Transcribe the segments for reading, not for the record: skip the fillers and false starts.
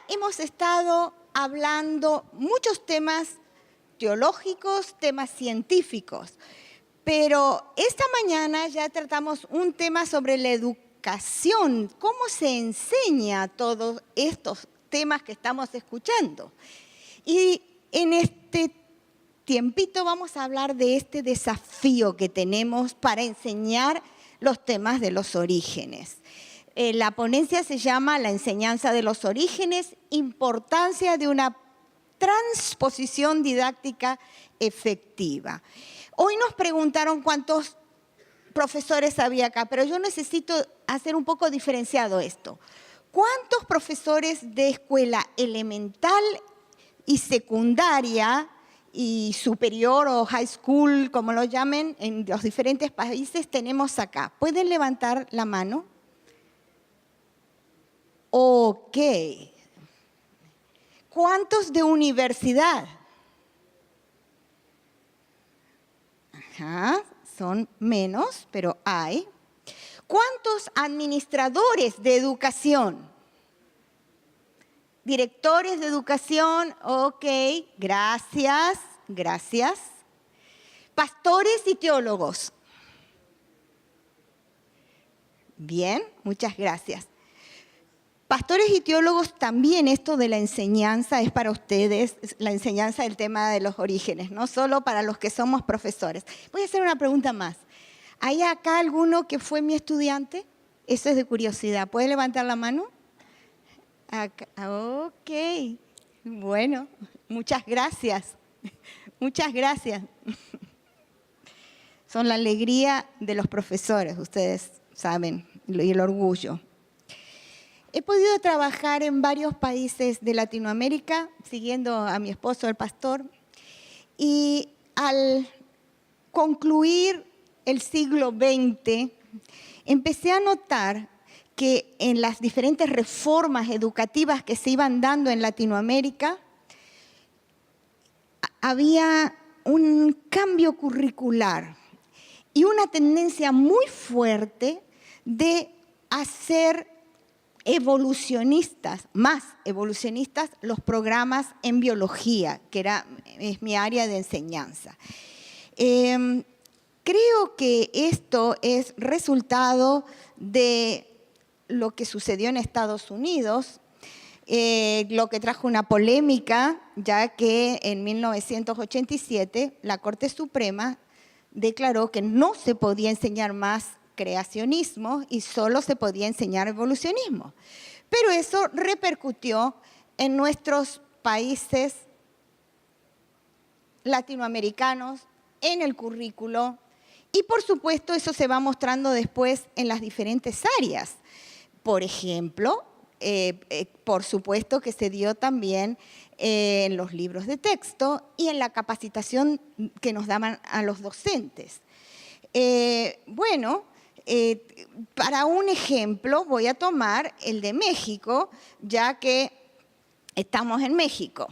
hemos estado hablando muchos temas teológicos, temas científicos, pero esta mañana ya tratamos un tema sobre la educación, cómo se enseña todos estos temas que estamos escuchando. Y en este tiempito vamos a hablar de este desafío que tenemos para enseñar los temas de los orígenes. La ponencia se llama La enseñanza de los orígenes, importancia de una transposición didáctica efectiva. Hoy nos preguntaron cuántos profesores había acá, pero yo necesito hacer un poco diferenciado esto. ¿Cuántos profesores de escuela elemental y secundaria y superior o high school, como lo llamen en los diferentes países, tenemos acá? ¿Pueden levantar la mano? Ok. ¿Cuántos de universidad? Ajá, son menos, pero hay. ¿Cuántos administradores de educación? Directores de educación, ok, gracias, gracias. Pastores y teólogos. Bien, muchas gracias. Pastores y teólogos también, esto de la enseñanza es para ustedes, la enseñanza del tema de los orígenes, no solo para los que somos profesores. Voy a hacer una pregunta más. ¿Hay acá alguno que fue mi estudiante? Eso es de curiosidad. ¿Puede levantar la mano? Acá, ok, bueno, muchas gracias. Muchas gracias. Son la alegría de los profesores, ustedes saben, y el orgullo. He podido trabajar en varios países de Latinoamérica, siguiendo a mi esposo, el pastor, y al concluir el siglo XX, empecé a notar que en las diferentes reformas educativas que se iban dando en Latinoamérica, había un cambio curricular y una tendencia muy fuerte de hacer más evolucionistas, los programas en biología, que es mi área de enseñanza. Creo que esto es resultado de lo que sucedió en Estados Unidos, lo que trajo una polémica, ya que en 1987 la Corte Suprema declaró que no se podía enseñar más creacionismo y solo se podía enseñar evolucionismo. Pero eso repercutió en nuestros países latinoamericanos, en el currículo, y por supuesto eso se va mostrando después en las diferentes áreas. Por ejemplo, por supuesto que se dio también en los libros de texto y en la capacitación que nos daban a los docentes. Para un ejemplo voy a tomar el de México, ya que estamos en México.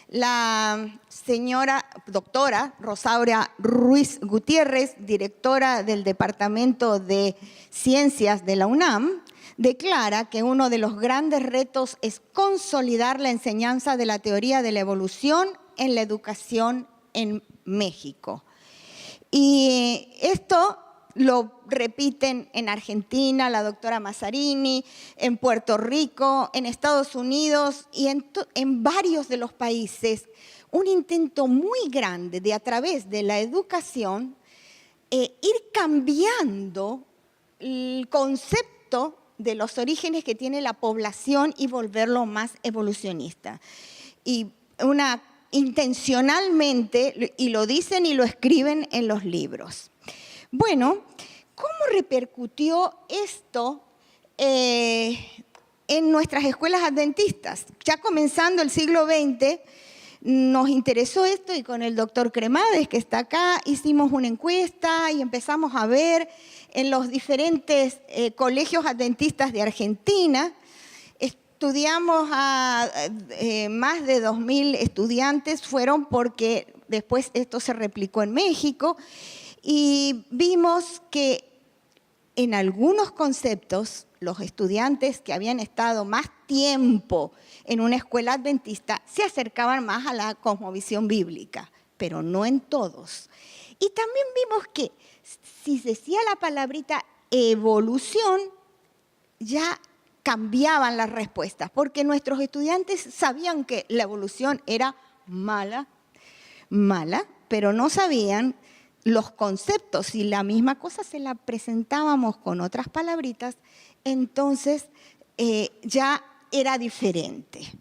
La señora doctora Rosaura Ruiz Gutiérrez, directora del Departamento de Ciencias de la UNAM, declara que uno de los grandes retos es consolidar la enseñanza de la teoría de la evolución en la educación en México. Y esto lo repiten en Argentina, la doctora Mazzarini, en Puerto Rico, en Estados Unidos y en varios de los países. Un intento muy grande de, a través de la educación, ir cambiando el concepto de los orígenes que tiene la población y volverlo más evolucionista. Y intencionalmente, y lo dicen y lo escriben en los libros. Bueno, ¿cómo repercutió esto en nuestras escuelas adventistas? Ya comenzando el siglo XX, nos interesó esto y con el doctor Cremades, que está acá, hicimos una encuesta y empezamos a ver en los diferentes colegios adventistas de Argentina. Estudiamos a más de 2.000 estudiantes, fueron porque después esto se replicó en México. Y vimos que en algunos conceptos, los estudiantes que habían estado más tiempo en una escuela adventista se acercaban más a la cosmovisión bíblica, pero no en todos. Y también vimos que si decía la palabrita evolución, ya cambiaban las respuestas, porque nuestros estudiantes sabían que la evolución era mala, pero no sabían los conceptos. Si la misma cosa se la presentábamos con otras palabritas, entonces ya era diferente.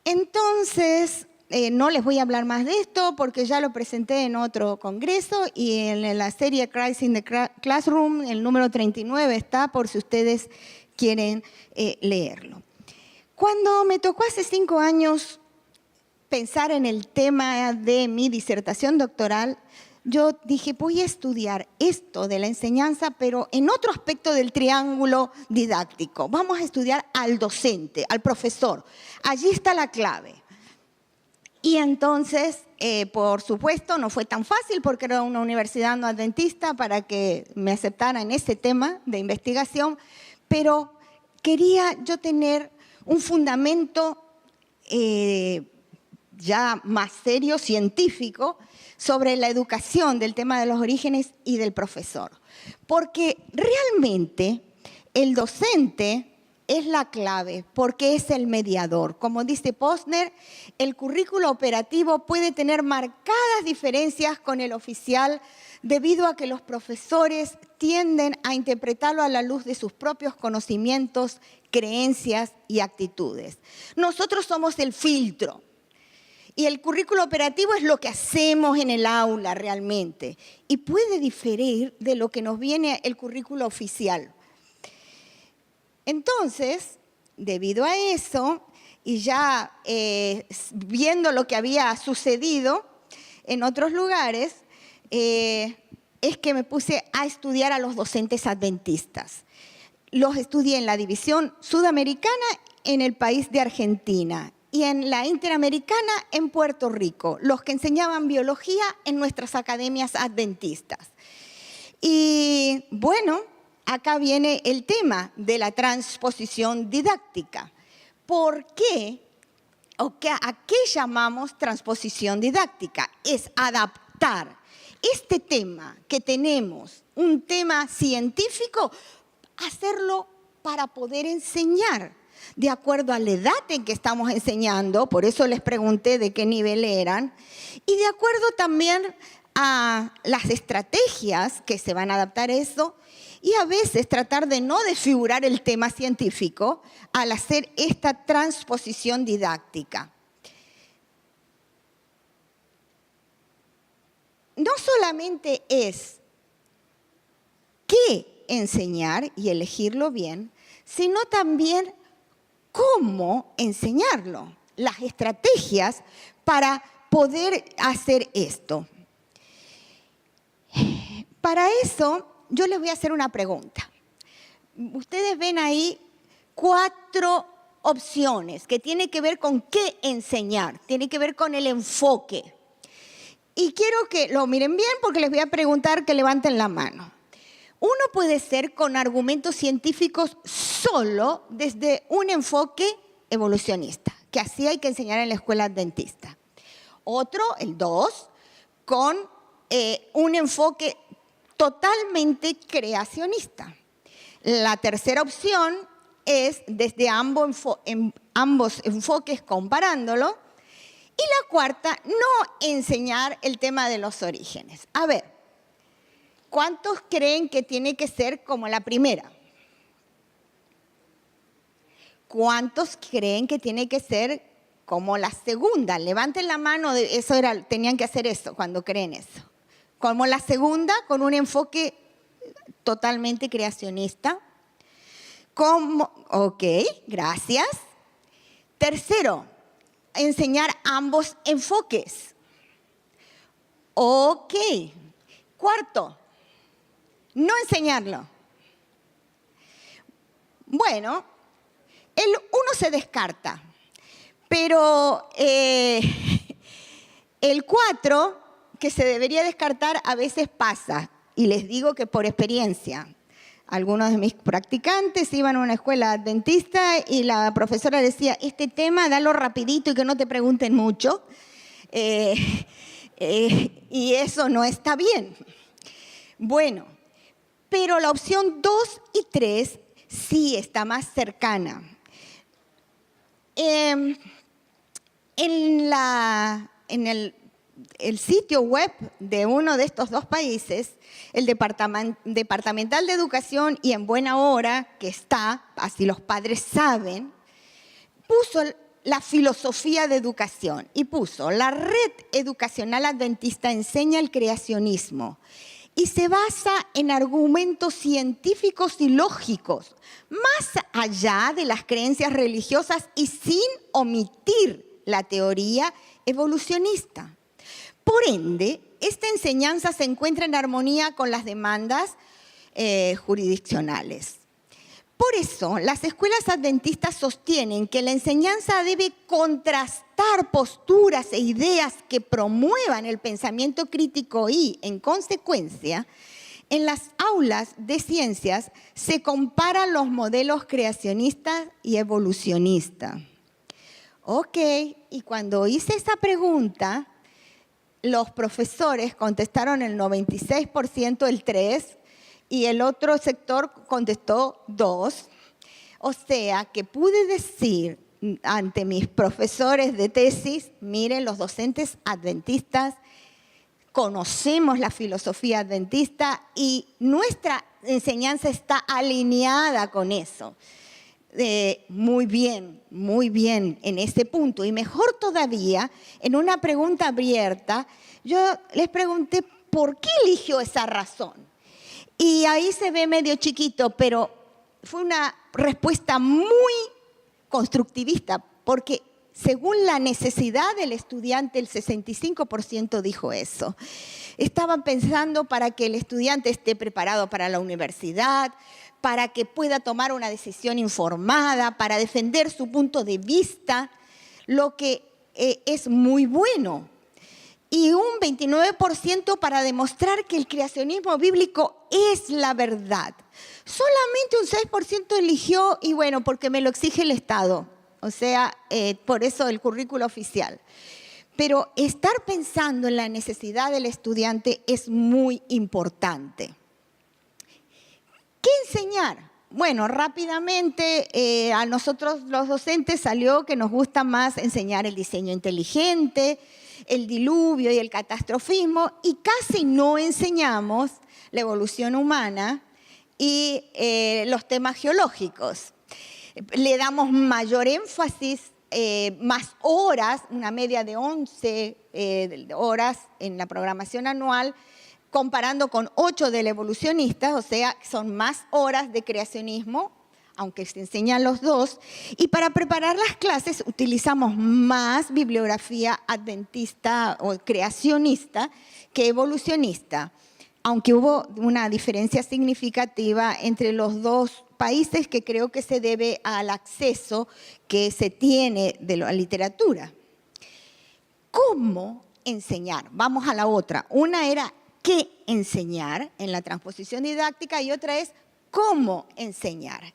Entonces, no les voy a hablar más de esto porque ya lo presenté en otro congreso y en la serie Christ in the Classroom, el número 39 está por si ustedes quieren leerlo. Cuando me tocó hace 5 años pensar en el tema de mi disertación doctoral, yo dije, voy a estudiar esto de la enseñanza, pero en otro aspecto del triángulo didáctico. Vamos a estudiar al docente, al profesor. Allí está la clave. Y entonces, por supuesto, no fue tan fácil porque era una universidad no adventista para que me aceptara en ese tema de investigación, pero quería yo tener un fundamento ya más serio, científico, sobre la educación del tema de los orígenes y del profesor. Porque realmente el docente es la clave, porque es el mediador. Como dice Posner, el currículo operativo puede tener marcadas diferencias con el oficial debido a que los profesores tienden a interpretarlo a la luz de sus propios conocimientos, creencias y actitudes. Nosotros somos el filtro. Y el currículo operativo es lo que hacemos en el aula realmente. Y puede diferir de lo que nos viene el currículo oficial. Entonces, debido a eso, y ya viendo lo que había sucedido en otros lugares, es que me puse a estudiar a los docentes adventistas. Los estudié en la división sudamericana en el país de Argentina y en la interamericana en Puerto Rico, los que enseñaban biología en nuestras academias adventistas. Y bueno, acá viene el tema de la transposición didáctica. ¿Por qué? ¿A qué llamamos transposición didáctica? Es adaptar este tema que tenemos, un tema científico, hacerlo para poder enseñar de acuerdo a la edad en que estamos enseñando, por eso les pregunté de qué nivel eran, y de acuerdo también a las estrategias que se van a adaptar a eso, y a veces tratar de no desfigurar el tema científico al hacer esta transposición didáctica. No solamente es qué enseñar y elegirlo bien, sino también cómo enseñarlo, las estrategias para poder hacer esto. Para eso, yo les voy a hacer una pregunta. Ustedes ven ahí 4 opciones que tienen que ver con qué enseñar, tienen que ver con el enfoque. Y quiero que lo miren bien porque les voy a preguntar que levanten la mano. Uno puede ser con argumentos científicos solo desde un enfoque evolucionista, que así hay que enseñar en la escuela adventista. Otro, el 2, con un enfoque totalmente creacionista. La tercera opción es desde ambos enfoques comparándolo. Y la cuarta, no enseñar el tema de los orígenes. A ver, ¿cuántos creen que tiene que ser como la primera? ¿Cuántos creen que tiene que ser como la segunda? Levanten la mano, tenían que hacer eso cuando creen eso. Como la segunda, con un enfoque totalmente creacionista. Ok, gracias. Tercero, enseñar ambos enfoques. Ok. Cuarto, no enseñarlo. Bueno, el 1 se descarta, pero el 4, que se debería descartar, a veces pasa, y les digo que por experiencia. algunos de mis practicantes iban a una escuela adventista y la profesora decía, este tema dalo rapidito y que no te pregunten mucho. Y eso no está bien. Bueno, pero la opción 2 y 3 sí está más cercana. En el sitio web de uno de estos dos países, el Departamental de Educación y en Buena Hora, que está, así los padres saben, puso la filosofía de educación y puso, la red educacional adventista enseña el creacionismo y se basa en argumentos científicos y lógicos, más allá de las creencias religiosas y sin omitir la teoría evolucionista. Por ende, esta enseñanza se encuentra en armonía con las demandas jurisdiccionales. Por eso, las escuelas adventistas sostienen que la enseñanza debe contrastar posturas e ideas que promuevan el pensamiento crítico y, en consecuencia, en las aulas de ciencias se comparan los modelos creacionistas y evolucionistas. Ok, y cuando hice esa pregunta, los profesores contestaron el 96%, el 3%, y el otro sector contestó 2%. O sea, que pude decir ante mis profesores de tesis, miren, los docentes adventistas conocemos la filosofía adventista y nuestra enseñanza está alineada con eso. Muy bien en ese punto. Y mejor todavía, en una pregunta abierta, yo les pregunté, ¿por qué eligió esa razón? Y ahí se ve medio chiquito, pero fue una respuesta muy constructivista, porque según la necesidad del estudiante, el 65% dijo eso. Estaban pensando para que el estudiante esté preparado para la universidad, para que pueda tomar una decisión informada, para defender su punto de vista, lo que es muy bueno. Y un 29% para demostrar que el creacionismo bíblico es la verdad. Solamente un 6% eligió, y bueno, porque me lo exige el Estado. O sea, por eso el currículo oficial. Pero estar pensando en la necesidad del estudiante es muy importante. ¿Qué enseñar? Bueno, rápidamente a nosotros los docentes salió que nos gusta más enseñar el diseño inteligente, el diluvio y el catastrofismo, y casi no enseñamos la evolución humana y los temas geológicos. Le damos mayor énfasis, más horas, una media de 11 horas en la programación anual, comparando con 8 del evolucionista, o sea, son más horas de creacionismo, aunque se enseñan los dos, y para preparar las clases utilizamos más bibliografía adventista o creacionista que evolucionista, aunque hubo una diferencia significativa entre los dos países que creo que se debe al acceso que se tiene de la literatura. ¿Cómo enseñar? Vamos a la otra. Una era qué enseñar en la transposición didáctica y otra es cómo enseñar.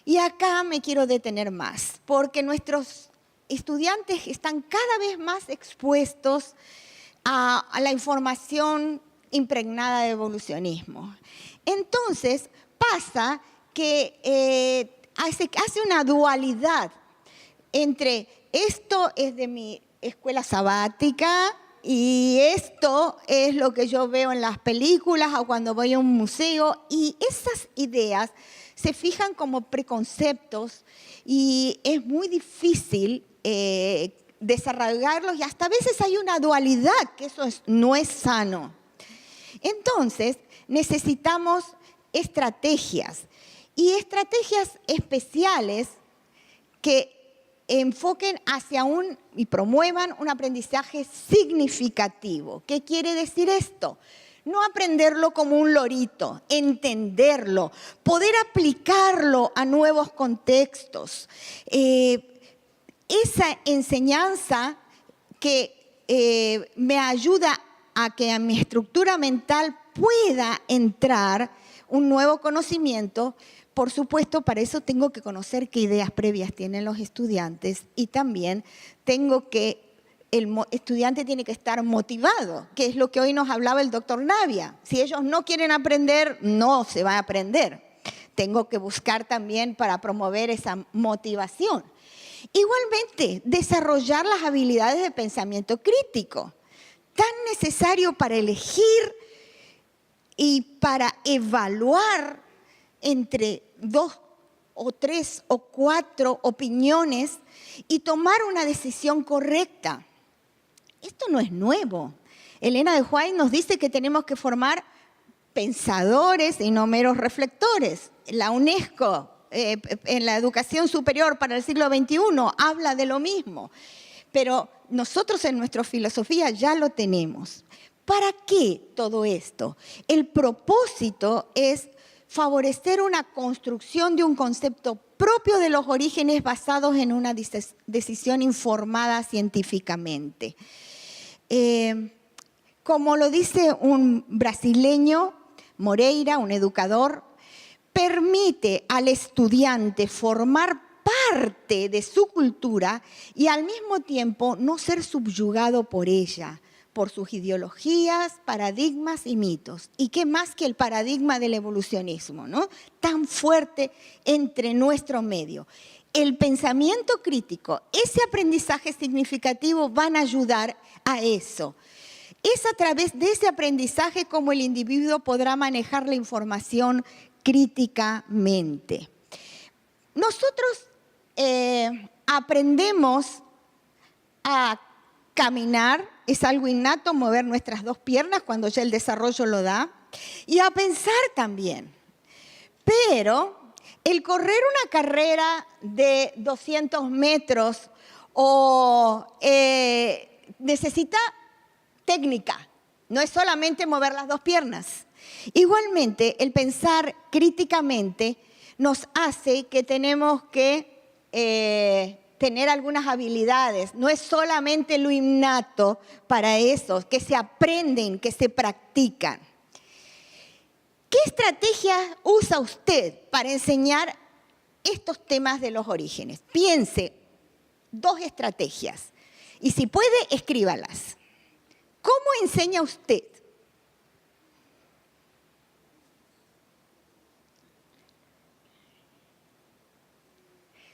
Y acá me quiero detener más, porque nuestros estudiantes están cada vez más expuestos a la información impregnada de evolucionismo. Entonces, pasa que hace una dualidad entre esto es de mi escuela sabática y esto es lo que yo veo en las películas o cuando voy a un museo, y esas ideas se fijan como preconceptos y es muy difícil desarrollarlos y hasta a veces hay una dualidad, que eso no es sano. Entonces, necesitamos estrategias y estrategias especiales que enfoquen hacia y promuevan un aprendizaje significativo. ¿Qué quiere decir esto? No aprenderlo como un lorito, entenderlo, poder aplicarlo a nuevos contextos. Esa enseñanza que me ayuda a que a mi estructura mental pueda entrar un nuevo conocimiento, por supuesto, para eso tengo que conocer qué ideas previas tienen los estudiantes y también el estudiante tiene que estar motivado, que es lo que hoy nos hablaba el doctor Navia. Si ellos no quieren aprender, no se va a aprender. Tengo que buscar también para promover esa motivación. Igualmente, desarrollar las habilidades de pensamiento crítico, tan necesario para elegir y para evaluar entre 2 o 3 o 4 opiniones y tomar una decisión correcta. Esto no es nuevo. Elena de White nos dice que tenemos que formar pensadores y no meros reflectores. La UNESCO, en la educación superior para el siglo XXI, habla de lo mismo. Pero nosotros en nuestra filosofía ya lo tenemos. ¿Para qué todo esto? El propósito es favorecer una construcción de un concepto propio de los orígenes basados en una decisión informada científicamente. Como lo dice un brasileño, Moreira, un educador, permite al estudiante formar parte de su cultura y al mismo tiempo no ser subyugado por ella, por sus ideologías, paradigmas y mitos. ¿Y qué más que el paradigma del evolucionismo, ¿no? Tan fuerte entre nuestro medio. El pensamiento crítico, ese aprendizaje significativo van a ayudar a eso. Es a través de ese aprendizaje como el individuo podrá manejar la información críticamente. Nosotros aprendemos a caminar, es algo innato mover nuestras 2 piernas cuando ya el desarrollo lo da, y a pensar también. Pero el correr una carrera de 200 metros necesita técnica, no es solamente mover las 2 piernas. Igualmente, el pensar críticamente nos hace que tenemos que tener algunas habilidades. No es solamente lo innato para eso, que se aprenden, que se practican. ¿Qué estrategia usa usted para enseñar estos temas de los orígenes? Piense 2 estrategias y si puede, escríbalas. ¿Cómo enseña usted?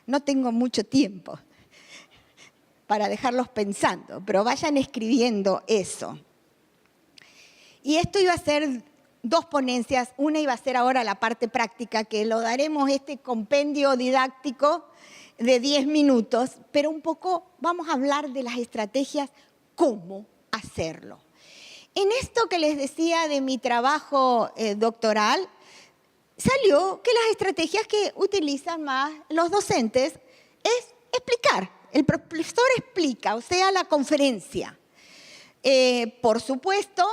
No tengo mucho tiempo para dejarlos pensando, pero vayan escribiendo eso. Y esto iba a ser 2 ponencias. Una iba a ser ahora la parte práctica, que lo daremos este compendio didáctico de 10 minutos, pero un poco vamos a hablar de las estrategias, cómo hacerlo. En esto que les decía de mi trabajo doctoral, salió que las estrategias que utilizan más los docentes es explicar. El profesor explica, o sea, la conferencia. Por supuesto,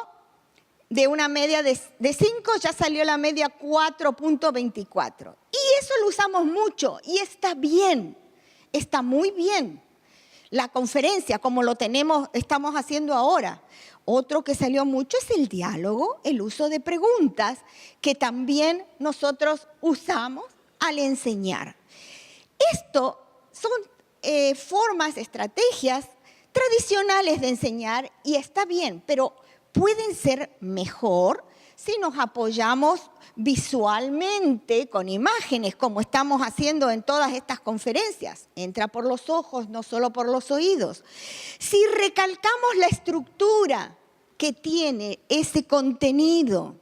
de una media de 5 ya salió la media 4.24. Y eso lo usamos mucho y está bien, está muy bien. La conferencia, como estamos haciendo ahora. Otro que salió mucho es el diálogo, el uso de preguntas, que también nosotros usamos al enseñar. Esto son formas, estrategias tradicionales de enseñar y está bien, pero pueden ser mejor si nos apoyamos visualmente con imágenes, como estamos haciendo en todas estas conferencias. Entra por los ojos, no solo por los oídos. Si recalcamos la estructura que tiene ese contenido,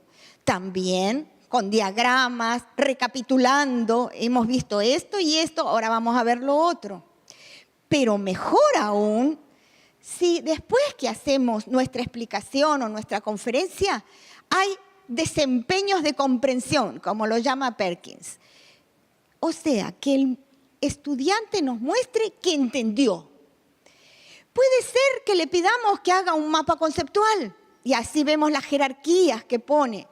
también con diagramas, recapitulando, hemos visto esto y esto, ahora vamos a ver lo otro. Pero mejor aún, si después que hacemos nuestra explicación o nuestra conferencia, hay desempeños de comprensión, como lo llama Perkins. O sea, que el estudiante nos muestre que entendió. Puede ser que le pidamos que haga un mapa conceptual y así vemos las jerarquías que pone.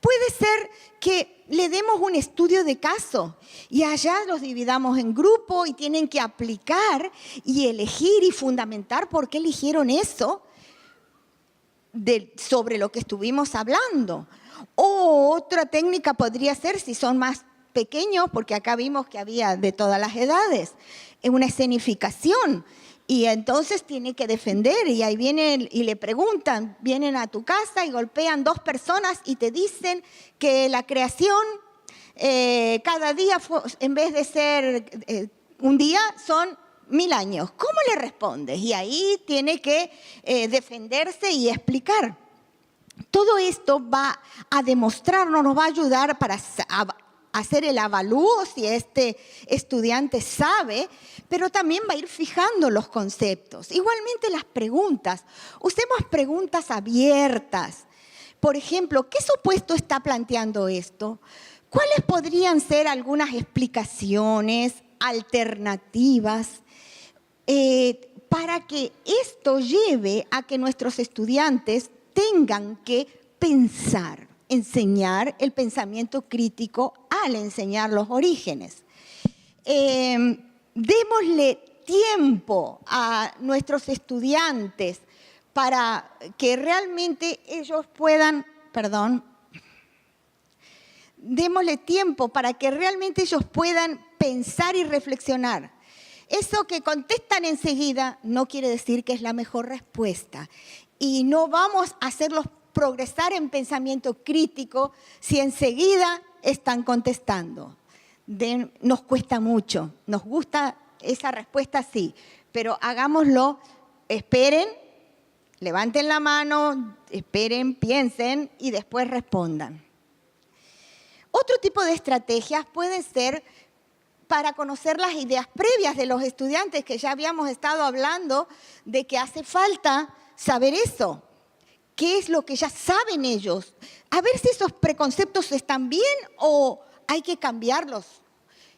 Puede ser que le demos un estudio de caso y allá los dividamos en grupo y tienen que aplicar y elegir y fundamentar por qué eligieron eso sobre lo que estuvimos hablando. O otra técnica podría ser, si son más pequeños, porque acá vimos que había de todas las edades, una escenificación. Y entonces tiene que defender, y ahí vienen y le preguntan, vienen a tu casa y golpean 2 personas y te dicen que la creación cada día, en vez de ser un día, son 1000 años. ¿Cómo le respondes? Y ahí tiene que defenderse y explicar. Todo esto va a demostrarnos, nos va a ayudar para hacer el avalúo si este estudiante sabe, pero también va a ir fijando los conceptos. Igualmente las preguntas, usemos preguntas abiertas. Por ejemplo, ¿qué supuesto está planteando esto? ¿Cuáles podrían ser algunas explicaciones alternativas para que esto lleve a que nuestros estudiantes tengan que pensar, enseñar el pensamiento crítico al enseñar los orígenes? Démosle tiempo a nuestros estudiantes para que realmente ellos puedan, démosle tiempo para que realmente ellos puedan pensar y reflexionar. Eso que contestan enseguida no quiere decir que es la mejor respuesta. Y no vamos a hacerlos progresar en pensamiento crítico si enseguida están contestando. Nos cuesta mucho, nos gusta esa respuesta, sí, pero hagámoslo, esperen, levanten la mano, esperen, piensen y después respondan. Otro tipo de estrategias pueden ser para conocer las ideas previas de los estudiantes, que ya habíamos estado hablando de que hace falta saber eso. ¿Qué es lo que ya saben ellos? A ver si esos preconceptos están bien o hay que cambiarlos,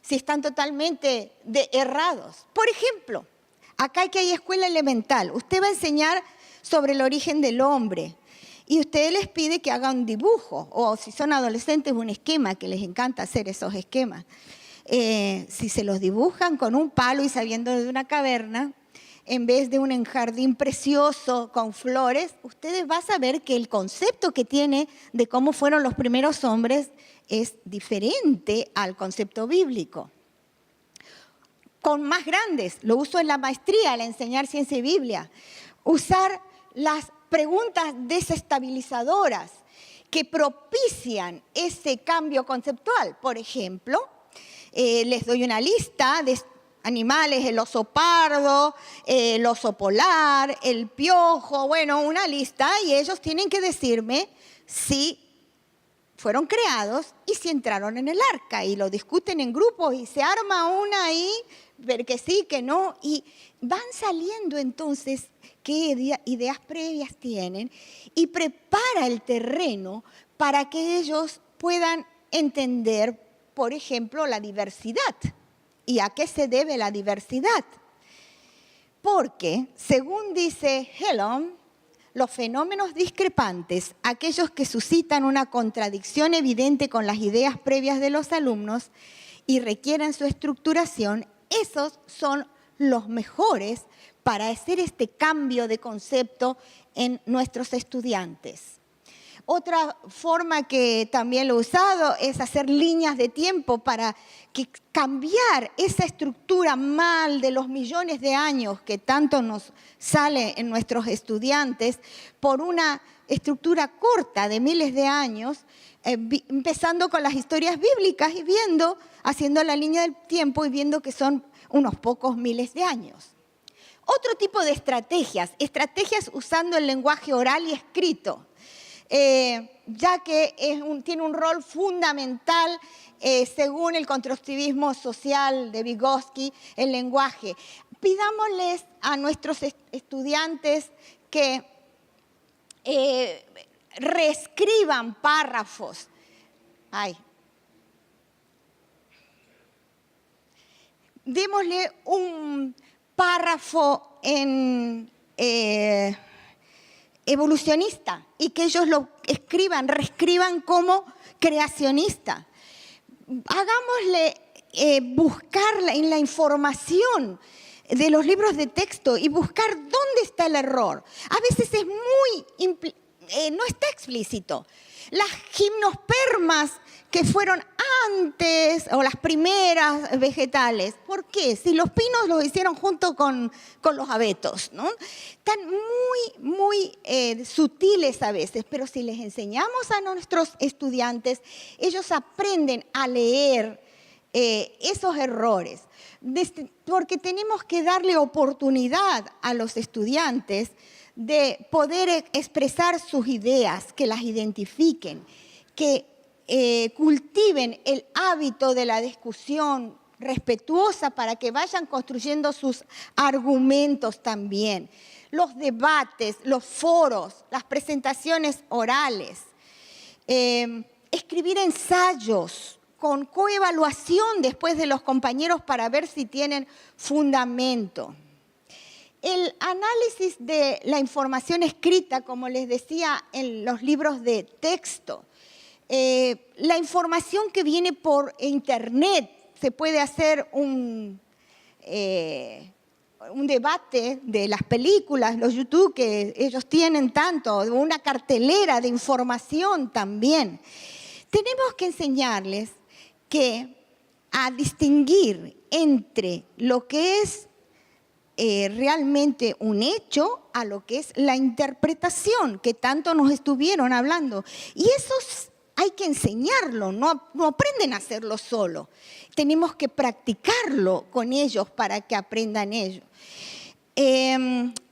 si están totalmente errados. Por ejemplo, acá que hay escuela elemental, usted va a enseñar sobre el origen del hombre y usted les pide que hagan un dibujo, o si son adolescentes, un esquema, que les encanta hacer esos esquemas. Si se los dibujan con un palo y saliendo de una caverna, en vez de un jardín precioso con flores, ustedes van a saber que el concepto que tiene de cómo fueron los primeros hombres es diferente al concepto bíblico. Con más grandes, lo uso en la maestría, al enseñar ciencia y Biblia, usar las preguntas desestabilizadoras que propician ese cambio conceptual. Por ejemplo, les doy una lista de animales, el oso pardo, el oso polar, el piojo, bueno, una lista, y ellos tienen que decirme si fueron creados y si entraron en el arca, y lo discuten en grupos y se arma una ahí, ver que sí, que no, y van saliendo entonces qué ideas previas tienen y prepara el terreno para que ellos puedan entender, por ejemplo, la diversidad. ¿Y a qué se debe la diversidad? Porque, según dice Hellom, los fenómenos discrepantes, aquellos que suscitan una contradicción evidente con las ideas previas de los alumnos y requieren su estructuración, esos son los mejores para hacer este cambio de concepto en nuestros estudiantes. Otra forma que también lo he usado es hacer líneas de tiempo para cambiar esa estructura mal de los millones de años que tanto nos sale en nuestros estudiantes por una estructura corta de miles de años, empezando con las historias bíblicas y haciendo la línea del tiempo y viendo que son unos pocos miles de años. Otro tipo de estrategias usando el lenguaje oral y escrito. Ya que tiene un rol fundamental según el constructivismo social de Vygotsky, el lenguaje. Pidámosles a nuestros estudiantes que reescriban párrafos. Démosle un párrafo en evolucionista y que ellos lo reescriban como creacionista. Hagámosle buscar en la información de los libros de texto y buscar dónde está el error. A veces es no está explícito, Las gimnospermas que fueron antes o las primeras vegetales. ¿Por qué? Si los pinos los hicieron junto con los abetos, ¿no? Están muy sutiles a veces, pero si les enseñamos a nuestros estudiantes, ellos aprenden a leer esos errores. Porque tenemos que darle oportunidad a los estudiantes de poder expresar sus ideas, que las identifiquen, que cultiven el hábito de la discusión respetuosa para que vayan construyendo sus argumentos también. Los debates, los foros, las presentaciones orales, escribir ensayos con coevaluación después de los compañeros para ver si tienen fundamento. El análisis de la información escrita, como les decía en los libros de texto, la información que viene por internet, se puede hacer un debate de las películas, los YouTube que ellos tienen tanto, una cartelera de información también. Tenemos que enseñarles a distinguir entre lo que es realmente un hecho a lo que es la interpretación que tanto nos estuvieron hablando. Y eso hay que enseñarlo, no aprenden a hacerlo solo. Tenemos que practicarlo con ellos para que aprendan ellos.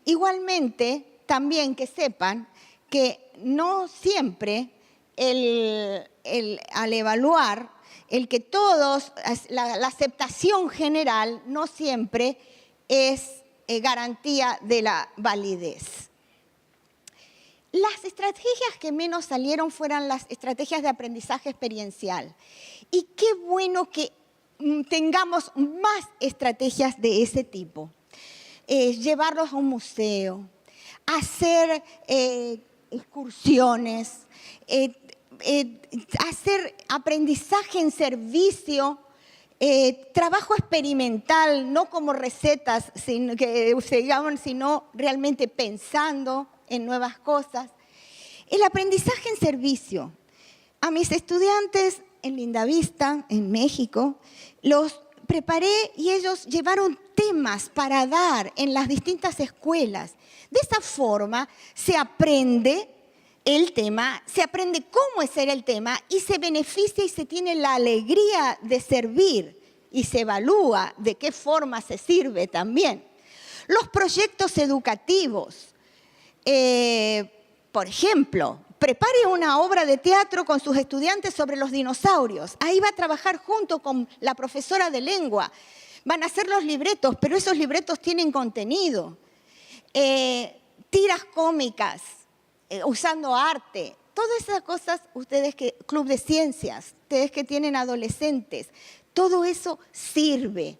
Igualmente, también que sepan que no siempre al evaluar, el que todos, la aceptación general no siempre es garantía de la validez. Las estrategias que menos salieron fueron las estrategias de aprendizaje experiencial. Y qué bueno que tengamos más estrategias de ese tipo. Llevarlos a un museo, hacer excursiones, hacer aprendizaje en servicio, trabajo experimental, no como recetas sino realmente pensando en nuevas cosas. El aprendizaje en servicio. A mis estudiantes en Lindavista, en México, los preparé y ellos llevaron temas para dar en las distintas escuelas. De esa forma se aprende el tema, se aprende cómo es el tema y se beneficia y se tiene la alegría de servir y se evalúa de qué forma se sirve también. Los proyectos educativos. Por ejemplo, prepare una obra de teatro con sus estudiantes sobre los dinosaurios. Ahí va a trabajar junto con la profesora de lengua. Van a hacer los libretos, pero esos libretos tienen contenido. Tiras cómicas, usando arte. Todas esas cosas, ustedes que, club de ciencias, ustedes que tienen adolescentes, todo eso sirve.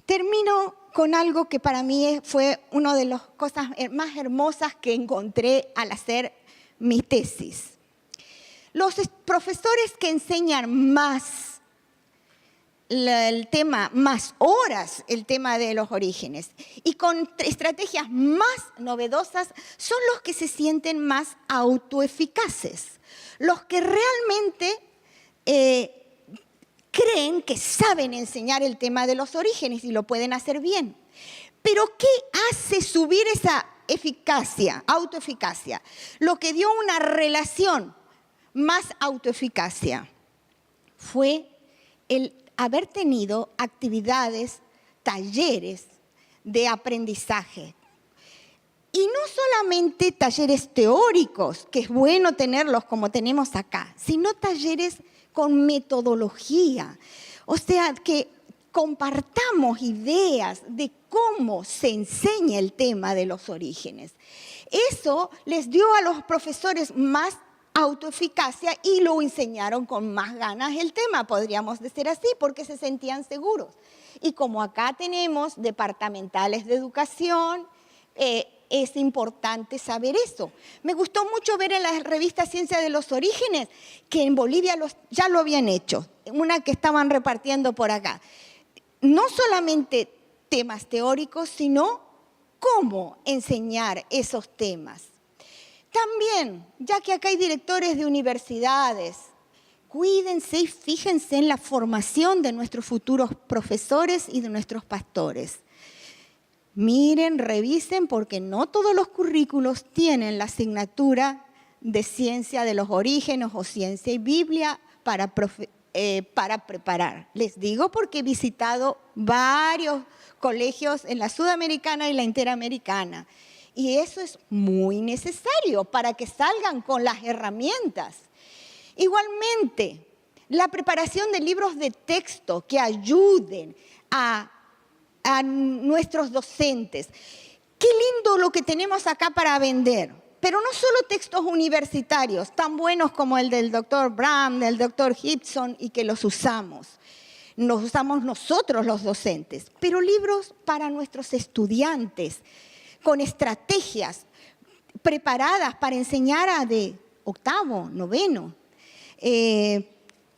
Termino con algo que para mí fue una de las cosas más hermosas que encontré al hacer mi tesis. Los profesores que enseñan más el tema, más horas el tema de los orígenes y con estrategias más novedosas son los que se sienten más autoeficaces, los que realmente creen que saben enseñar el tema de los orígenes y lo pueden hacer bien. Pero ¿qué hace subir esa eficacia, autoeficacia? Lo que dio una relación más autoeficacia fue el haber tenido actividades, talleres de aprendizaje. Y no solamente talleres teóricos, que es bueno tenerlos como tenemos acá, sino talleres con metodología. O sea, que compartamos ideas de cómo se enseña el tema de los orígenes. Eso les dio a los profesores más autoeficacia y lo enseñaron con más ganas el tema, podríamos decir así, porque se sentían seguros. Y como acá tenemos departamentales de educación, es importante saber eso. Me gustó mucho ver en la revista Ciencia de los Orígenes que en Bolivia ya lo habían hecho, una que estaban repartiendo por acá. No solamente temas teóricos, sino cómo enseñar esos temas. También, ya que acá hay directores de universidades, cuídense y fíjense en la formación de nuestros futuros profesores y de nuestros pastores. Miren, revisen, porque no todos los currículos tienen la asignatura de ciencia de los orígenes o ciencia y Biblia para preparar. Les digo porque he visitado varios colegios en la Sudamericana y la Interamericana. Y eso es muy necesario para que salgan con las herramientas. Igualmente, la preparación de libros de texto que ayuden a nuestros docentes. Qué lindo lo que tenemos acá para vender. Pero no solo textos universitarios, tan buenos como el del doctor Brown, del doctor Gibson, y que los usamos nosotros los docentes, pero libros para nuestros estudiantes, con estrategias preparadas para enseñar a de octavo, noveno.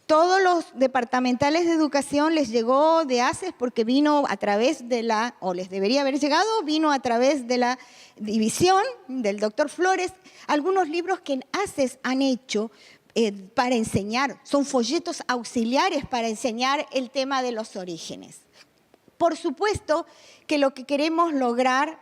Todos los departamentales de educación les llegó de ACES porque vino a través de o les debería haber llegado, vino a través de la división del doctor Flores, algunos libros que en ACES han hecho para enseñar, son folletos auxiliares para enseñar el tema de los orígenes. Por supuesto que lo que queremos lograr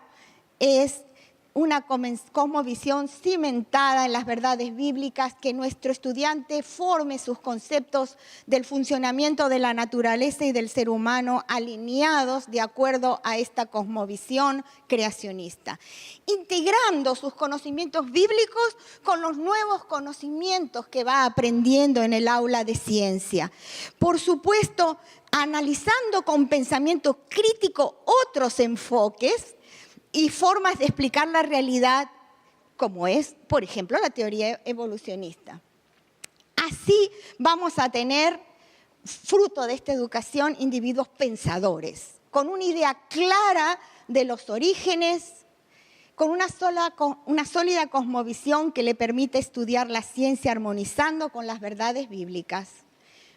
es una cosmovisión cimentada en las verdades bíblicas, que nuestro estudiante forme sus conceptos del funcionamiento de la naturaleza y del ser humano alineados de acuerdo a esta cosmovisión creacionista, integrando sus conocimientos bíblicos con los nuevos conocimientos que va aprendiendo en el aula de ciencia. Por supuesto, analizando con pensamiento crítico otros enfoques y formas de explicar la realidad, como es, por ejemplo, la teoría evolucionista. Así vamos a tener, fruto de esta educación, individuos pensadores, con una idea clara de los orígenes, con una sólida cosmovisión que le permite estudiar la ciencia armonizando con las verdades bíblicas.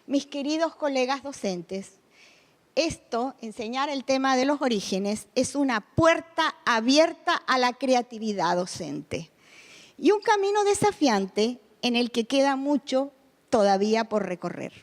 Mis queridos colegas docentes, enseñar el tema de los orígenes, es una puerta abierta a la creatividad docente y un camino desafiante en el que queda mucho todavía por recorrer.